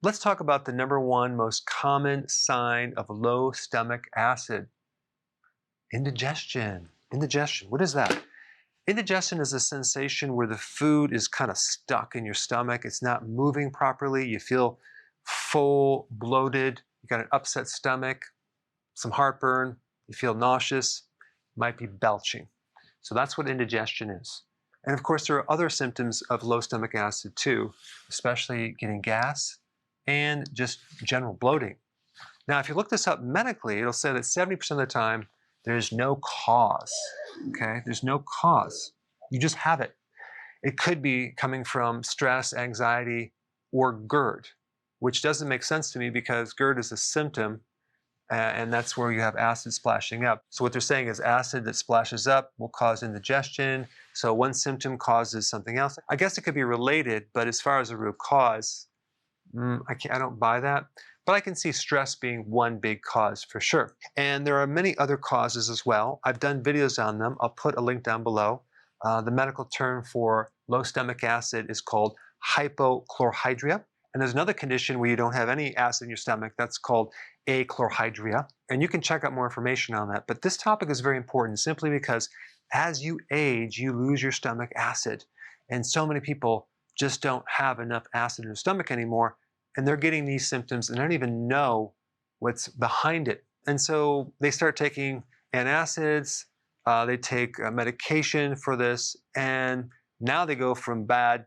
Let's talk about the number one most common sign of low stomach acid. Indigestion. Indigestion. What is that? Indigestion is a sensation where the food is kind of stuck in your stomach. It's not moving properly. You feel full, bloated. You got an upset stomach, some heartburn. You feel nauseous. Might be belching. So that's what indigestion is. And of course, there are other symptoms of low stomach acid too, especially getting gas and just general bloating. Now, if you look this up medically, it'll say that 70% of the time, there's no cause, okay? There's no cause. You just have it. It could be coming from stress, anxiety, or GERD, which doesn't make sense to me because GERD is a symptom, and that's where you have acid splashing up. So what they're saying is acid that splashes up will cause indigestion. So one symptom causes something else. I guess it could be related, but as far as a root cause, I don't buy that. But I can see stress being one big cause for sure. And there are many other causes as well. I've done videos on them. I'll put a link down below. The medical term for low stomach acid is called hypochlorhydria. And there's another condition where you don't have any acid in your stomach. That's called achlorhydria. And you can check out more information on that. But this topic is very important simply because as you age, you lose your stomach acid. And so many people just don't have enough acid in their stomach anymore. And they're getting these symptoms and they don't even know what's behind it. And so they start taking antacids, they take medication for this, and now they go from bad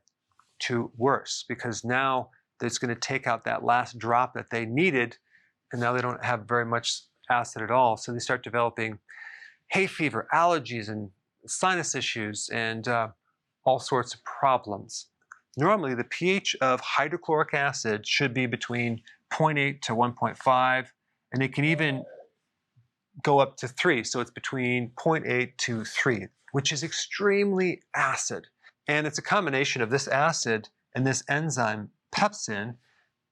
to worse because now it's going to take out that last drop that they needed, and now they don't have very much acid at all. So they start developing hay fever, allergies, and sinus issues, and all sorts of problems. Normally, the pH of hydrochloric acid should be between 0.8 to 1.5, and it can even go up to 3. So it's between 0.8 to 3, which is extremely acid. And it's a combination of this acid and this enzyme, pepsin,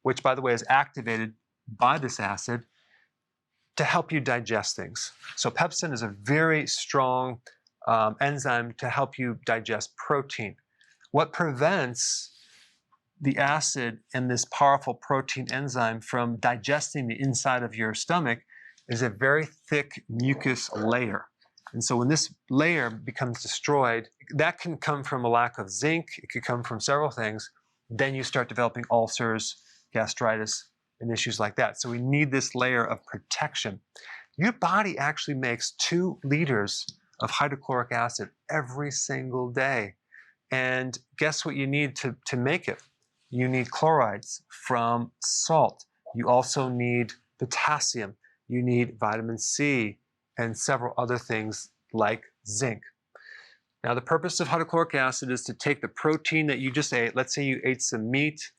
which, by the way, is activated by this acid to help you digest things. So pepsin is a very strong enzyme to help you digest protein. What prevents the acid and this powerful protein enzyme from digesting the inside of your stomach is a very thick mucus layer. And so when this layer becomes destroyed, that can come from a lack of zinc, it could come from several things. Then you start developing ulcers, gastritis, and issues like that. So we need this layer of protection. Your body actually makes 2 liters of hydrochloric acid every single day. And guess what you need to make it? You need chlorides from salt. You also need potassium. You need vitamin C and several other things like zinc. Now, the purpose of hydrochloric acid is to take the protein that you just ate. Let's say you ate some meat,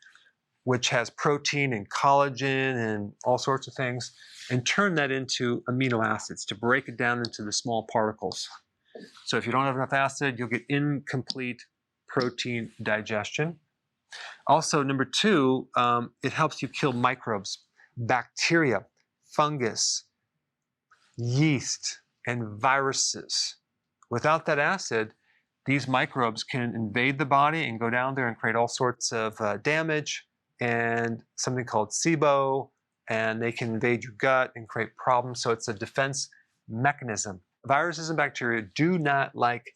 which has protein and collagen and all sorts of things, and turn that into amino acids to break it down into the small particles. So if you don't have enough acid, you'll get incomplete protein digestion. Also, number 2, it helps you kill microbes, bacteria, fungus, yeast, and viruses. Without that acid, these microbes can invade the body and go down there and create all sorts of damage and something called SIBO, and they can invade your gut and create problems. So it's a defense mechanism. Viruses and bacteria do not like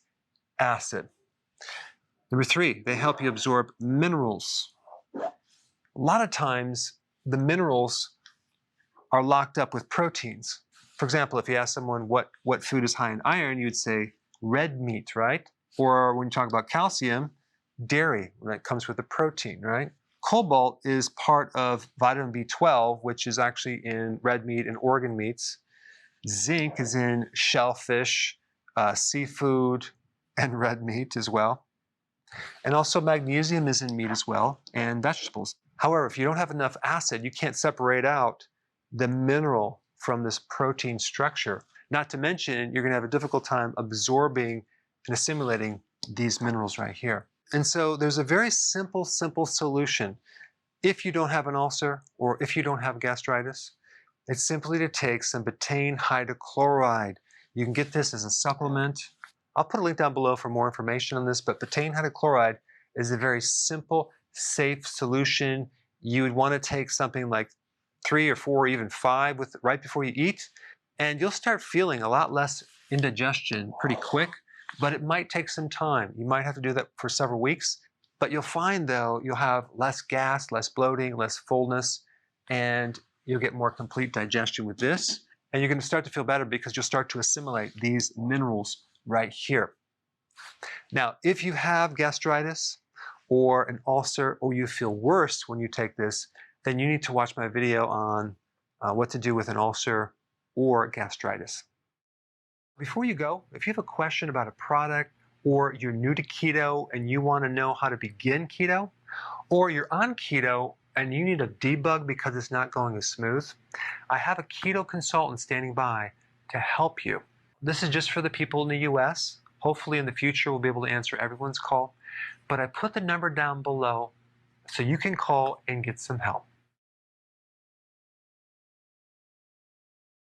acid. Number 3, they help you absorb minerals. A lot of times, the minerals are locked up with proteins. For example, if you ask someone what food is high in iron, you'd say red meat, right? Or when you talk about calcium, dairy, that comes with a protein, right? Cobalt is part of vitamin B12, which is actually in red meat and organ meats. Zinc is in shellfish, seafood, and red meat as well. And also magnesium is in meat as well, and vegetables. However, if you don't have enough acid, you can't separate out the mineral from this protein structure. Not to mention, you're going to have a difficult time absorbing and assimilating these minerals right here. And so there's a very simple solution. If you don't have an ulcer or if you don't have gastritis, it's simply to take some Betaine Hydrochloride. You can get this as a supplement. I'll put a link down below for more information on this, but Betaine Hydrochloride is a very simple, safe solution. you would want to take something like 3 or 4 or even 5 right before you eat, and you'll start feeling a lot less indigestion pretty quick, but it might take some time. You might have to do that for several weeks, but you'll find though you'll have less gas, less bloating, less fullness, and you'll get more complete digestion with this. And you're going to start to feel better because you'll start to assimilate these minerals right here. Now, if you have gastritis or an ulcer, or you feel worse when you take this, then you need to watch my video on what to do with an ulcer or gastritis. Before you go, if you have a question about a product, or you're new to keto and you want to know how to begin keto, or you're on keto and you need a debug because it's not going as smooth, I have a keto consultant standing by to help you. This is just for the people in the US. Hopefully in the future we'll be able to answer everyone's call, but I put the number down below so you can call and get some help.